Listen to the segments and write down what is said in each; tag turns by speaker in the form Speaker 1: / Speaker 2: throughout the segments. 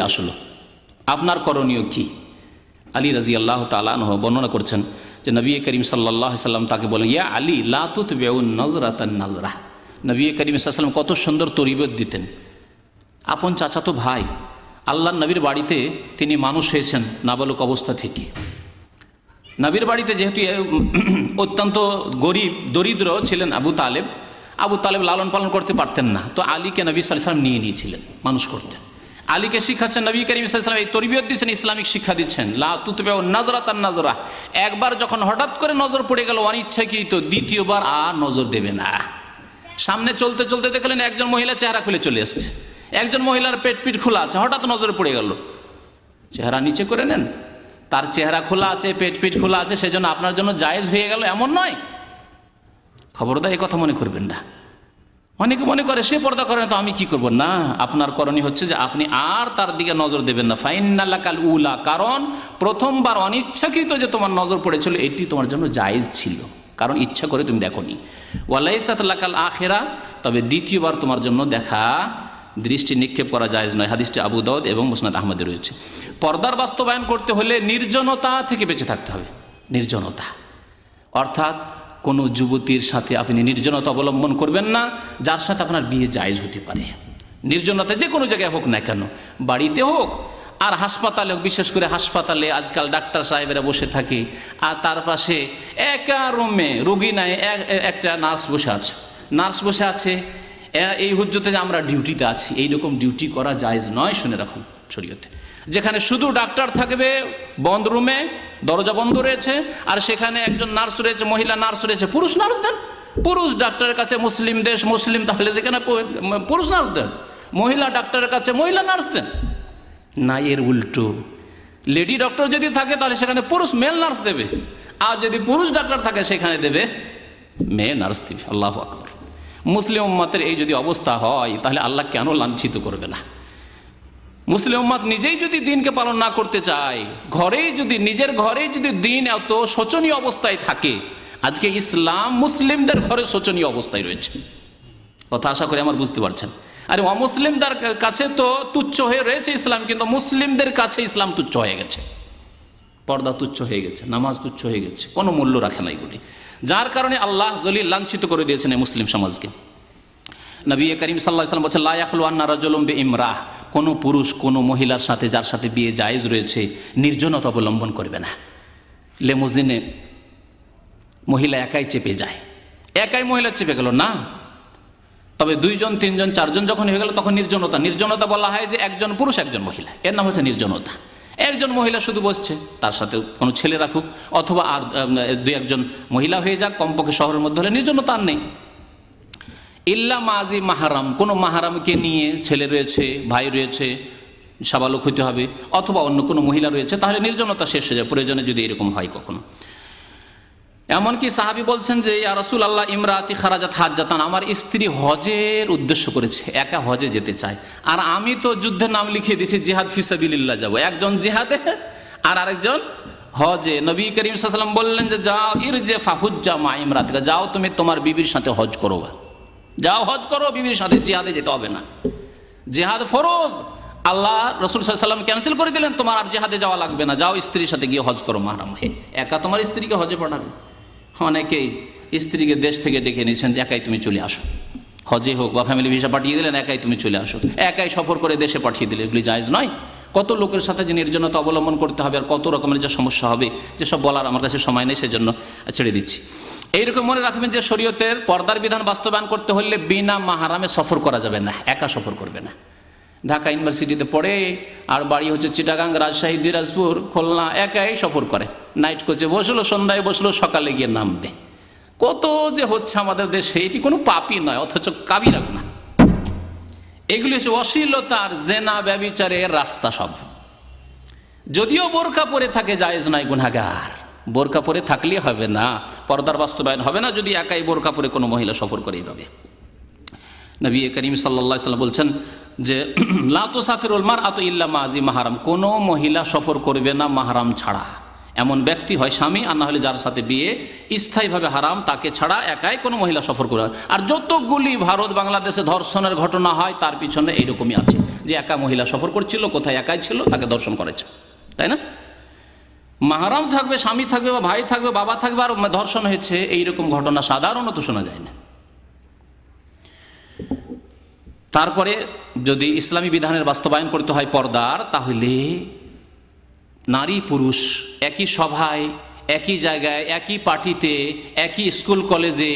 Speaker 1: আসলো, আপনার করণীয় কি? আলী রাদিয়াল্লাহু তাআলা আনহু বর্ণনা করছেন যে নবী করিম সাল্লাল্লাহু আলাইহি সাল্লাম তাকে বলেন, ইয়া আলী লা তুতবিউন নজরাতান নাজরা। নবী করিম সাল্লাল্লাহু আলাইহি সাল্লাম কত সুন্দর তরবিয়ত দিতেন। আপন চাচাতো ভাই, আল্লাহর নবীর বাড়িতে তিনি মানুষ হয়েছেন নাবালক অবস্থা থেকে। নবীর বাড়িতে যেহেতু অত্যন্ত গরিব দরিদ্র ছিলেন আবু তালেব লালন পালন করতে পারতেন না, তো আলীকে নবী সাল্লাল্লাহু আলাইহি সাল্লাম নিয়ে নিয়েছিলেন মানুষ করতে। আলীকে শিখাচ্ছেন নবী করিম সাল্লাল্লাহু আলাইহি ওয়াসাল্লাম, এই তরবিয়ত দিচ্ছেন, ইসলামিক শিক্ষা দিচ্ছেন। লা তুতবিউ নাজরাতান নাজরা, একবার যখন হঠাৎ করে নজর পড়ে গেল অনিচ্ছাকৃত, দ্বিতীয়বার আর নজর দেবে না। সামনে চলতে চলতে দেখলেন একজন মহিলা চেহারা খুলে চলে এসছে, একজন মহিলার পেট পিঠ খোলা আছে, হঠাৎ নজরে পড়ে গেল, চেহারা নিচে করে নেন। তার চেহারা খোলা আছে, পেট পিঠ খোলা আছে, সেজন্য আপনার জন্য জায়েজ হয়ে গেল এমন নয়। খবরদার এই কথা মনে করবেন না। অনেকে মনে করে সে পর্দা করে না তো আমি কি করব। না, আপনার করণীয় হচ্ছে যে আপনি আর তার দিকে নজর দেবেন না। ফাইন্নালাকাল উলা, কারণ প্রথমবার অনিচ্ছাকৃত যে তোমার নজর পড়েছিল এটি তোমার জন্য জায়েজ ছিল, কারণ ইচ্ছা করে তুমি দেখোনি। ওয়ালাইসাত লাকাল আখিরা, তবে দ্বিতীয়বার তোমার জন্য দেখা দৃষ্টি নিক্ষেপ করা জায়েজ নয়। হাদিসটি আবু দাউদ এবং মুসনাদ আহমদে রয়েছে। পর্দার বাস্তবায়ন করতে হলে নির্জনতা থেকে বেঁচে থাকতে হবে। নির্জনতা অর্থাৎ কোনো যুবতীর সাথে আপনি নির্জনতা অবলম্বন করবেন না যার সাথে আপনার বিয়ে জায়েজ হতে পারে। নির্জনতা যে কোনো জায়গায় হোক না কেন, বাড়িতে হোক আর হাসপাতালে হোক, বিশেষ করে হাসপাতালে আজকাল ডাক্তার সাহেবেরা বসে থাকে আর তার পাশে একা রুমে রুগী নাই, একটা নার্স বসে আছে। এই হুজ্জতে যে আমরা ডিউটিতে আছি, এইরকম ডিউটি করা জায়েজ নয়, শুনে রাখুন শরীয়তে। যেখানে শুধু ডাক্তার থাকবে বন্ধ রুমে, দরজা বন্ধ রয়েছে, আর সেখানে একজন নার্স রয়েছে, মহিলা নার্স রয়েছে, পুরুষ নার্স দেন। পুরুষ ডাক্তারের কাছে মুসলিম দেশ মুসলিম, তাহলে যেখানে পুরুষ নার্স দেন, মহিলা ডাক্তারের কাছে মহিলা নার্স দেন। না, এর উল্টো, লেডি ডক্টর যদি থাকে তাহলে সেখানে পুরুষ মেল নার্স দেবে, আর যদি পুরুষ ডাক্তার থাকে সেখানে দেবে মেয়ে নার্স দেবে। আল্লাহু আকবার। মুসলিম উম্মতের এই যদি অবস্থা হয় তাহলে আল্লাহ কেন লাঞ্ছিত করবে না? মুসলিম উম্মত নিজেই যদি দিনকে পালন না করতে চায়, নিজের ঘরেই যদি দিন এত শোচনীয় অবস্থায় থাকে, আজকে ইসলাম মুসলিমদের ঘরে শোচনীয় অবস্থায় রয়েছে। কথা আশা করি আমার বুঝতে পারছেন। আরে অমুসলিমদের কাছে তো তুচ্ছ হয়ে রয়েছে ইসলাম, কিন্তু মুসলিমদের কাছে ইসলাম তুচ্ছ হয়ে গেছে। পর্দা তুচ্ছ হয়ে গেছে, নামাজ তুচ্ছ হয়ে গেছে, কোনো মূল্য রাখে না এগুলি, যার কারণে আল্লাহ জলিল লাঞ্ছিত করে দিয়েছেন এই মুসলিম সমাজকে। নবী করিম সাল্লাল্লাহু আলাইহি ওয়াসাল্লাম বলেছেন, লা ইয়াখলু আন্না রাজুলুম বিইমরাহ, কোনো পুরুষ কোনো মহিলার সাথে যার সাথে বিয়ে জায়েজ রয়েছে নির্জনতা অবলম্বন করবে না। লেমুজিনে মহিলা একাই চেপে যায়, একাই মহিলা চেপে গেল না, তবে দুইজন তিনজন চারজন যখন হয়ে গেল তখন নির্জনতা বলা হয় যে একজন পুরুষ একজন মহিলা, এর নাম হচ্ছে নির্জনতা। একজন মহিলা শুধু বসছে, তার সাথে কোনো ছেলে রাখুক অথবা আর দুই একজন মহিলা হয়ে যাক, কমপক্ষে শহরের মধ্যে হলে নির্জনতা আর নেই। ইল্লা মাজি মাহারাম, কোনো মাহারামকে নিয়ে, ছেলে রয়েছে, ভাই রয়েছে, সাবালক হইতে হবে, অথবা অন্য কোনো মহিলা রয়েছে, তাহলে নির্জনতা শেষ হয়ে যায় প্রয়োজনে যদি এরকম হয় কখনো। এমনকি সাহাবী বলছেন যে ইয়া রাসূলুল্লাহ ইমরাতি খারাজাত হাজ্জাতান, আমার স্ত্রী হজের উদ্দেশ্য করেছে, একা হজে যেতে চায়, আর আমি তো যুদ্ধের নাম লিখিয়ে দিয়েছি, জিহাদ ফিসাবিলিল্লাহ যাব, একজন জিহাদে আর আরেকজন হজে। নবী করিম সাল্লাল্লাহু আলাইহি ওয়াসাল্লাম বললেন যে যাও ইরজি ফাহুজ্জা মা ইমরাতিকা, যাও তুমি তোমার বিবির সাথে হজ করো, যাও হজ করো, বিবির সাথে জিহাদে যেতে হবে না। জিহাদ ফরজ, আল্লাহ রাসূল সাল্লাল্লাহু আলাইহি ওয়াসাল্লাম ক্যান্সেল করে দিলেন, তোমার আর জিহাদে যাওয়া লাগবে না, যাও স্ত্রীর সাথে গিয়ে হজ করো মাহরাম হয়ে। একা তোমার স্ত্রীকে হজে পাঠাবে? অনেকেই স্ত্রীকে দেশ থেকে ডেকে নিয়েছেন যে একাই তুমি চলে আসো, হজে হোক বা ফ্যামিলি ভিসা পাঠিয়ে দিলেন, একাই তুমি চলে আসো, একাই সফর করে দেশে পাঠিয়ে দিলে, এগুলি জায়েজ নয়। কত লোকের সাথে যে নির্জনতা অবলম্বন করতে হবে আর কত রকমের যে সমস্যা হবে, যেসব বলার আমার কাছে সময় নেই, সেজন্য ছেড়ে দিচ্ছি। এইরকম মনে রাখবেন যে শরীয়তের পর্দার বিধান বাস্তবায়ন করতে হলে বিনা মাহারামে সফর করা যাবে না, একা সফর করবে না। ঢাকা ইউনিভার্সিটিতে পড়ে আর বাড়ি হচ্ছে চিটাগাং, রাজশাহী, দিনাজপুর, খুলনা, একাই সফর করে, নাইট কোচে বসলো, সন্ধ্যায় বসলো, সকালে গিয়ে নামবে। কত যে হচ্ছে আমাদের দেশে, এটি কোনো পাপই নয়, অথচ কাবিরা গুনাহ। এগুলি হচ্ছে অশ্লীলতার, জেনা, ব্যভিচারের রাস্তা সব। যদিও বোরকা পরে থাকে জায়েজ নয়, গুনাহগার। বোরকা পরে থাকলে হবে না, পর্দার বাস্তবায়ন হবে না যদি একাই বোরকা পরে কোনো মহিলা সফর করে এইভাবে। নবী করিম সাল্লাল্লাহু আলাইহি ওয়াসাল্লাম বলছেন যে লা তুসাফিরুল মারআতু ইল্লা মাজি মাহরাম, কোনো মহিলা সফর করবে না মাহরাম ছাড়া। এমন ব্যক্তি হয় স্বামী, আর না হলে যার সাথে বিয়ে স্থায়ীভাবে হারাম, তাকে ছাড়া একাই কোনো মহিলা সফর করে। আর যতগুলি ভারত বাংলাদেশে ধর্ষণের ঘটনা হয় তার পিছনে এইরকমই আছে, যে একা মহিলা সফর করছিল, কোথায় একাই ছিল, তাকে ধর্ষণ করেছে, তাই না? মাহারাম থাকবে, স্বামী থাকবে, বা ভাই থাকবে, বাবা থাকবে, আর ধর্ষণ হয়েছে, এইরকম ঘটনা সাধারণত শোনা যায় না। তারপরে যদি ইসলামী বিধানের বাস্তবায়ন করতে হয় পর্দার, তাহলে নারী পুরুষ একই সভায়, একই জায়গায়, একই পার্টিতে, একই স্কুল কলেজে,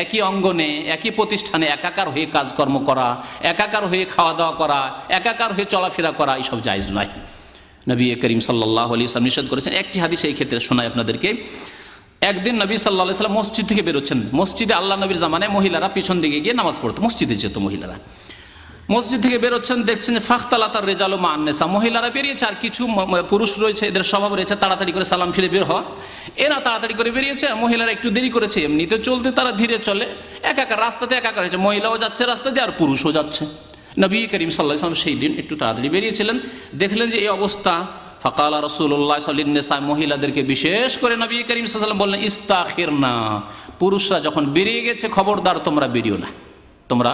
Speaker 1: একই অঙ্গনে, একই প্রতিষ্ঠানে একাকার হয়ে কাজকর্ম করা, একাকার হয়ে খাওয়া দাওয়া করা, একাকার হয়ে চলাফেরা করা, এইসব জায়েজ নয়। নবী করিম সাল্লাল্লাহু আলাইহি ওয়াসাল্লাম নিষেধ করেছেন। একটি হাদিস এই ক্ষেত্রে শোনাই আপনাদেরকে। একদিন নবী সাল্লাল্লাহু আলাইহি ওয়াসাল্লাম মসজিদ থেকে বেরোচ্ছেন। মসজিদে আল্লাহ নবীর জামানায় মহিলারা পিছন দিকে গিয়ে নামাজ পড়তো, মসজিদে যেত মহিলারা। মসজিদ থেকে বেরোচ্ছেন, দেখছেন যে ফাখতালাতার রেজালু মা আন-নিসা, মহিলারা বেরিয়েছে আর কিছু পুরুষ রয়েছে, এদের স্বভাব রয়েছে তাড়াতাড়ি করে সালাম ফিরে বের হওয়া। এরা তাড়াতাড়ি করে বেরিয়েছে, মহিলারা একটু দেরি করেছে। এমনিতে চলতে তারা ধীরে চলে, একাকার রাস্তাতে একাকার হয়েছে, মহিলাও যাচ্ছে রাস্তা দিয়ে আর পুরুষও যাচ্ছে। নবী করিম সাল্লাল্লাহু আলাইহি ওয়াসাল্লাম সেই দিন একটু তাড়াতাড়ি বেরিয়েছিলেন, দেখলেন যে এই অবস্থা। ফাকালা রাসূলুল্লাহ সাল্লাল্লাহু আলাইহি ওয়াসাল্লাম, মহিলাদেরকে বিশেষ করে নবী করিম সাল্লাল্লাহু আলাইহি ওয়াসাল্লাম বললেন, ইস্তাখিরনা, পুরুষরা যখন বেরিয়ে গেছে খবরদার তোমরা বেরিও না, তোমরা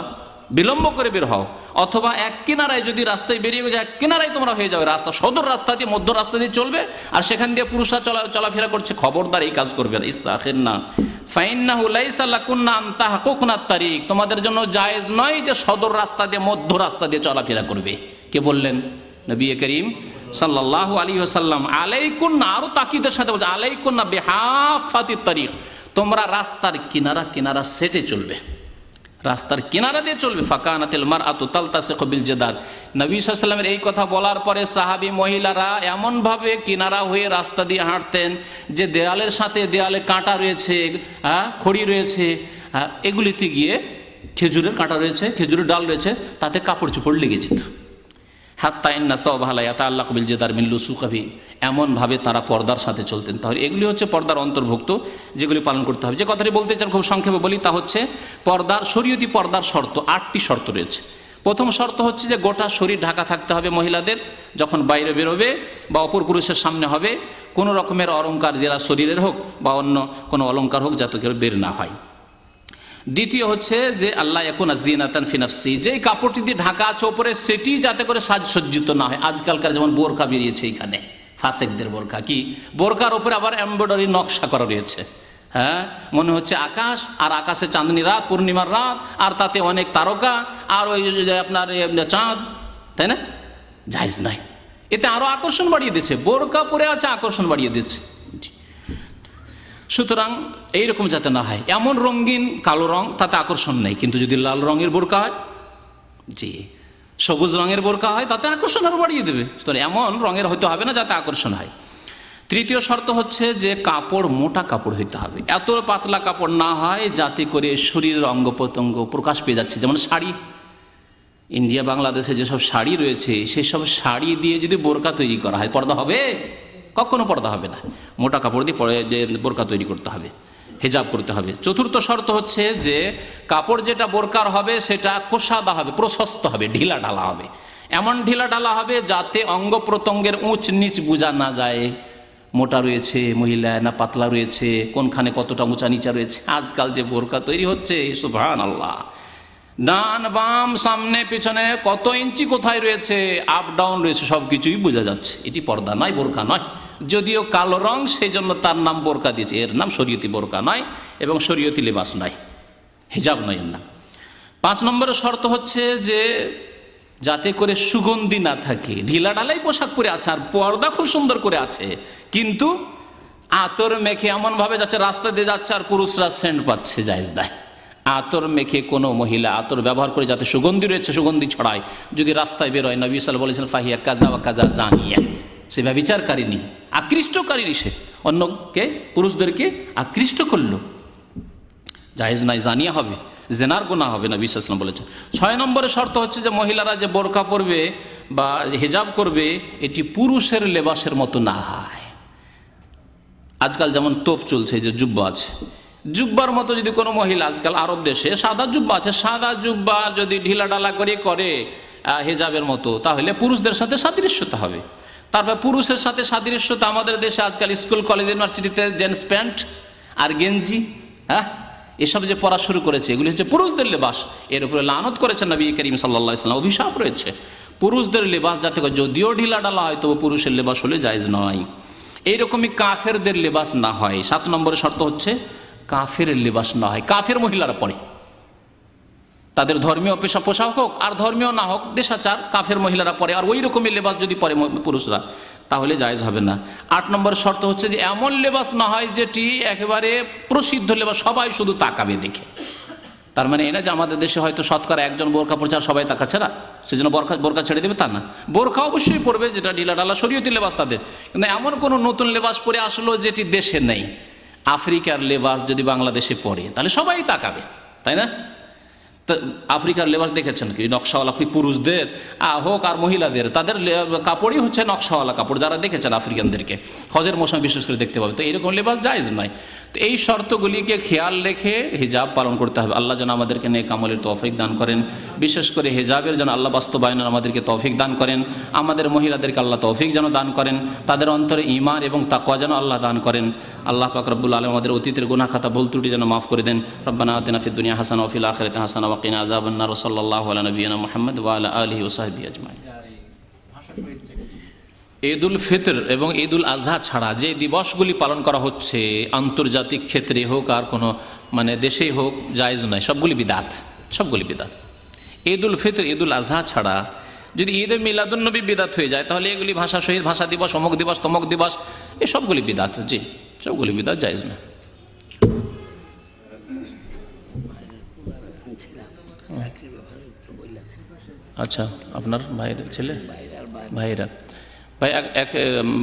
Speaker 1: বিলম্ব করে বের হও, অথবা এক কিনারায় যদি রাস্তায় বেরিয়ে গেছে এক কিনারায় তোমরা হয়ে যাবে, রাস্তা সদর রাস্তা দিয়ে মধ্য রাস্তা দিয়ে চলবে, আর সেখান দিয়ে পুরুষরা চলাফেরা করছে, খবরদার এই কাজ করবে না। ইস্তাখিরনা ফাইন্নাহু লাইসা লাকুন্না আন তাহকুকনা তারিক, তোমাদের জন্য জায়েজ নয় যে সদর রাস্তা দিয়ে মধ্য রাস্তা দিয়ে চলাফেরা করবে। কে বললেন? নবী করিম সাল্লাল্লাহু আলাইহি ওয়াসাল্লাম। আলাইকুন্না, আরো তাকিদের সাথে বলছে, আলাইকুন্না বিহাফাতিত তারিক, তোমরা রাস্তার কিনারা কিনারা সেটে চলবে, রাস্তার কিনারা দিয়ে চলবে। ফাকানাতিল মারআতু তালতাসিকু বিল জিদার, নবী সাল্লাল্লাহু আলাইহি ওয়াসাল্লামের এই কথা বলার পরে সাহাবী মহিলারা এমনভাবে কিনারা হয়ে রাস্তা দিয়ে হাঁটতেন যে দেয়ালের সাথে দেয়ালে কাঁটা রয়েছে, খড়ি রয়েছে, এগুলিতে গিয়ে খেজুরের কাঁটা রয়েছে, খেজুরের ডাল রয়েছে, তাতে কাপড় চোপড় লেগে যেত। হাত্তা ইন্না সাওবাহা লা ইয়াতাআল্লাকু বিল জিদার মিন লুসুকিহি, এমনভাবে তারা পর্দার সাথে চলতেন। তাহলে এগুলি হচ্ছে পর্দার অন্তর্ভুক্ত, যেগুলি পালন করতে হবে। যে কথাটি বলতে চান খুব সংক্ষেপে বলি, তা হচ্ছে পর্দার, শরীয়তি পর্দার শর্ত 8টি শর্ত রয়েছে। প্রথম শর্ত হচ্ছে যে গোটা শরীর ঢাকা থাকতে হবে মহিলাদের, যখন বাইরে বেরোবে বা অপর পুরুষের সামনে হবে, কোনো রকমের অলংকার, যারা শরীরের হোক বা অন্য কোনো অলংকার হোক, যাতে কেউ বের না হয়। দ্বিতীয় হচ্ছে যে আল্লাহ ইয়াকুনা জিনাতান ফি নাফসি, যেই কাপড়টি দিয়ে ঢাকা আছে ওপরে, সেটি যাতে করে সাজসজ্জিত না হয়। আজকালকার যেমন বোরকা বেরিয়েছে, এইখানে ফাসেকদের বোরকা, কি বোরকার ওপরে আবার এমব্রয়ডারি নকশা করা রয়েছে, হ্যাঁ, মনে হচ্ছে আকাশ, আর আকাশে চাঁদনি রাত, পূর্ণিমার রাত, আর তাতে অনেক তারকা, আর ওই আপনার চাঁদ, তাই না? জায়েজ নাই, এতে আরো আকর্ষণ বাড়িয়ে দিচ্ছে, বোরকা পরে আছে আকর্ষণ বাড়িয়ে দিচ্ছে। সুতরাং এইরকম যাতে না হয়, এমন রঙিন কালো রং, তাতে আকর্ষণ নেই। কিন্তু যদি লাল রঙের বোরকা হয়, জি, সবুজ রঙের বোরকা হয়, তাতে আকর্ষণ আরো বাড়িয়ে দেবে। সুতরাং এমন রঙের হতে হবে না যাতে আকর্ষণ হয়। তৃতীয় শর্ত হচ্ছে যে কাপড় মোটা কাপড় হইতে হবে, এত পাতলা কাপড় না হয় যাতে করে শরীরের অঙ্গ প্রত্যঙ্গ প্রকাশ পেয়ে যাচ্ছে। যেমন শাড়ি, ইন্ডিয়া বাংলাদেশে যেসব শাড়ি রয়েছে, সেসব শাড়ি দিয়ে যদি বোরকা তৈরি করা হয়, পর্দা হবে? কখনো পর্দা হবে না। মোটা কাপড় দিয়ে বোরকা তৈরি করতে হবে, হিজাব করতে হবে। চতুর্থ শর্ত হচ্ছে যে কাপড় যেটা বোরকার হবে সেটা কোষাদা হবে, প্রশস্ত হবে, ঢিলা ঢালা হবে, এমন ঢিলা ঢালা হবে যাতে অঙ্গ প্রত্যঙ্গের উঁচ নিচ বোঝা না যায়, মোটা রয়েছে মহিলা না পাতলা রয়েছে, কোনখানে কতটা উঁচা নিচা রয়েছে। আজকাল যে বোরকা তৈরি হচ্ছে, সুবহানাল্লাহ, ডান বাম সামনে পিছনে কত ইঞ্চি কোথায় রয়েছে, আপ ডাউন রয়েছে, সব কিছুই বোঝা যাচ্ছে। এটি পর্দা নয়, বোরকা নয়। যদিও কালো রং, সেই জন্য তার নাম বোরকা দিয়েছে, এর নাম শরীয়তি বোরকা নয় এবং শরীয়তি লেবাস নয়, হিজাব নয় এর নাম। 5 নম্বরের শর্ত হচ্ছে যে যাতে করে সুগন্ধি না থাকে, ঢিলা ঢালাই পোশাক পরে আছে আর পর্দা খুব সুন্দর করে আছে, কিন্তু আতর মেখে এমনভাবে যাচ্ছে, রাস্তা দিয়ে যাচ্ছে আর পুরুষরা সেন্ট পাচ্ছে, জায়েজ নাই। আতর মেখে কোনো মহিলা আতর ব্যবহার করে যাতে সুগন্ধি রয়েছে, সুগন্ধি ছড়ায়, যদি রাস্তায় বেরোয়, নবী সাল্লাল্লাহু আলাইহি ওয়াসাল্লাম ফাহিয়া কাযা ওয়া কাযা জানিয়া, সে ব্যভিচারকারিনী, আকৃষ্টকারিনী, সে অন্যকে পুরুষদেরকে আকৃষ্ট করলো, জায়েজ নাই, জানিয়া হবে, জেনার গুনাহ হবে, নবী সাল্লাল্লাহু আলাইহি ওয়াসাল্লাম বলেছেন। 6 নম্বরের শর্ত হচ্ছে যে মহিলারা যে বোরকা পরবে বা হিজাব করবে, এটি পুরুষের লেবাসের মতো না হয়। আজকাল যেমন তোপ চলছে, যে জুব্বা আছে, জুব্বার মতো যদি কোনো মহিলা, আজকাল আরব দেশে সাদা জুব্বা আছে, সাদা জুব্বা যদি ঢিলা ঢালা করে হিজাবের মতো, তাহলে পুরুষদের সাথে সাদৃশ্যতা হবে। তারপর পুরুষের সাথে সাদৃশ্যতা আমাদের দেশে আজকাল স্কুল কলেজ ইউনিভার্সিটিতে জিন্স প্যান্ট আর গেঞ্জি, হ্যাঁ, এসব যে পড়া শুরু করেছে এগুলি হচ্ছে পুরুষদের লেবাস। এর উপরে লানত করেছেন নবী করিম সাল্লাল্লাহু আলাইহি ওয়াসাল্লাম, অভিশাপ রয়েছে পুরুষদের লেবাস যাতে যদিও ঢিলা ঢালা হয় তবু পুরুষের লেবাস হলে জায়েজ নয়। এইরকমই কাফেরদের লেবাস না হয়। 7 নম্বরের শর্ত হচ্ছে কাফের লেবাস না হয়, কাফের মহিলারা পরে, তাদের ধর্মীয় পেশা পোশাক হোক আর ধর্মীয় না হোক, দেশাচার কাফের মহিলারা পরে, আর ওই রকমই লেবাস যদি পরে পুরুষরা তাহলে জায়েজ হবে না। 8 নম্বর শর্ত হচ্ছে যে এমন লেবাস না হয় যেটি একেবারে প্রসিদ্ধ লেবাস, সবাই শুধু তাকাবে দেখে। তার মানে এটা যে আমাদের দেশে হয়তো শতকরা একজন বোরকা পরছে আর সবাই তাকাচ্ছে না, সেজন্য বোরকা ছেড়ে দেবে তা না, বোরকা অবশ্যই পরবে যেটা ঢিলা ঢালা শরীয়তি লেবাস তাদের। কিন্তু এমন কোনো নতুন লেবাস পরে আসলো যেটি দেশে নেই, আফ্রিকার লেবাস যদি বাংলাদেশে পরে তাহলে সবাই তাকাবে, তাই না? তো আফ্রিকার লেবাস দেখেছেন কি নকশাওয়ালা, পুরুষদের হোক আর মহিলাদের, তাদের কাপড়ই হচ্ছে নকশাওয়ালা কাপড়। যারা দেখেছেন আফ্রিকানদেরকে হজের মৌসুমে বিশেষ করে দেখতে পাবে। তো এইরকম লেবাস জায়েজ নয়। তো এই শর্তগুলিকে খেয়াল রেখে হিজাব পালন করতে হবে। আল্লাহ যেন আমাদেরকে নেক আমলের তৌফিক দান করেন, বিশেষ করে হিজাবের যেন আল্লাহ বাস্তবায়নের আমাদেরকে তৌফিক দান করেন। আমাদের মহিলাদেরকে আল্লাহ তৌফিক যেন দান করেন, তাদের অন্তরে ঈমান এবং তাকওয়া যেন আল্লাহ দান করেন। আল্লাহ পাক রব্বুল আলামিন আমাদের অতীতের গুনাহ খাতা ভুল ত্রুটি যেন মাফ করে দেন। রব্বানা আতিনা ফিদ দুনিয়া হাসানাহ ওয়া ফিল আখিরাতি হাসানাহ ওয়া কিনা আযাবান নার। সাল্লাল্লাহু আলা নবিয়িনা মুহাম্মদ ওয়া আলা আলিহি ওয়া সাহবিহি আজমাইন। ঈদুল ফিতর এবং ঈদুল আজহা ছাড়া যে দিবসগুলি পালন করা হচ্ছে আন্তর্জাতিক ক্ষেত্রে হোক আর কোনো দেশেই হোক, জায়েজ নয়, সবগুলি বিদাত, সবগুলি বিদাত। ঈদুল ফিতর ঈদুল আজহা ছাড়া যদি ঈদে মিলাদুন্নবী বিদাত হয়ে যায় তাহলে এগুলি ভাষা শহীদ ভাষা দিবস, অমুক দিবস, তমুক দিবস, এই সবগুলি বিদাত, জি সবগুলি বিদাত, জায়েজ না। আচ্ছা, আপনার ভাইয়ের ছেলে, ভাইয়েরা ভাই এক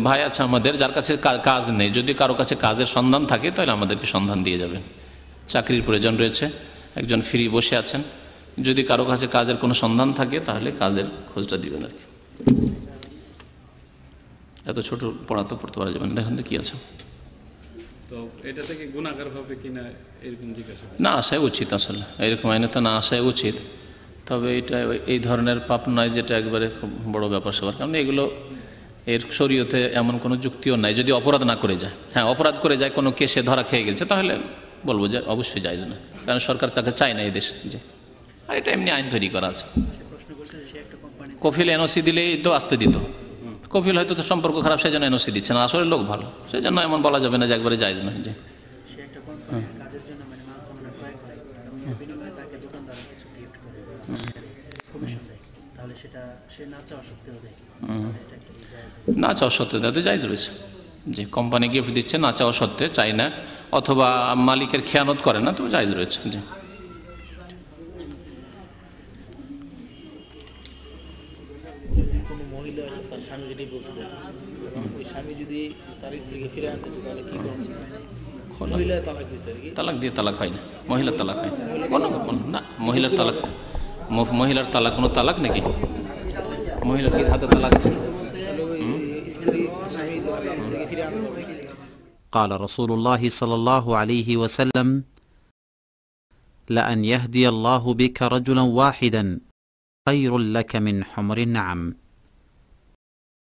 Speaker 1: ভাই আছে আমাদের যার কাছে কাজ নেই, যদি কারো কাছে কাজের সন্ধান থাকে তাহলে আমাদেরকে সন্ধান দিয়ে যাবেন। চাকরির প্রয়োজন রয়েছে, একজন ফ্রি বসে আছেন, যদি কারো কাছে কাজের কোনো সন্ধান থাকে তাহলে কাজের খোঁজটা দিবেন আর কি। এত ছোট পড়া তো পড়তে পারা যাবে না, দেখেন তো কি আছে।
Speaker 2: তো এটা থেকে গুনাহগার হবে কিনা এরকম জিজ্ঞাসা
Speaker 1: না আসাই উচিত, আসলে এরকম আইনে তো না আসাই উচিত। তবে এটা এই ধরনের পাপ নয় যেটা একবারে খুব বড় ব্যাপার সবার, কারণ এগুলো এর শরীয়তে এমন কোনো যুক্তিও নাই। যদি অপরাধ না করে যায়, হ্যাঁ অপরাধ করে যায়, কোনো কেসে ধরা খেয়ে গেছে, তাহলে বলবো যে অবশ্যই জায়েজ না, কারণ সরকার তাকে চায় না এই দেশে। যে আর এটা এমনি আইন তৈরি করা আছে। কফিল এনওসি দিলেই তো আসতে দিত, কফিল হয়তো তো সম্পর্ক খারাপ সেই জন্য এনওসি দিচ্ছে না, আসলে লোক ভালো, সেই জন্য এমন বলা যাবে না যে একবারে জায়েজ নয়। যে না চাওয়া সত্ত্বে দেয় তো জায়েজ রয়েছে। যে কোম্পানি গিফট দিচ্ছে না চাওয়া সত্ত্বে, চাই না, অথবা মালিকের খেয়ানত করে না, তো জায়েজ রয়েছে। যে
Speaker 3: কোনো মহিলা আছে তার স্বামী যদি বুঝতে, ওই স্বামী যদি তার স্ত্রীকে ফিরে আনতে চায় তাহলে কি করবে? মহিলা তালাক দিচ্ছে আর কি,
Speaker 1: তালাক দিয়ে তালাক হয় না, মহিলার তালাক হয় কোনো না, মহিলার তালাক, মহিলার তালাক কোনো তালাক নাকি? মহিলার কি হাতে তালাক আছে?
Speaker 4: قال رسول الله صلى الله عليه وسلم لأن يهدي الله بك رجلا واحدا خير لك من حمر النعم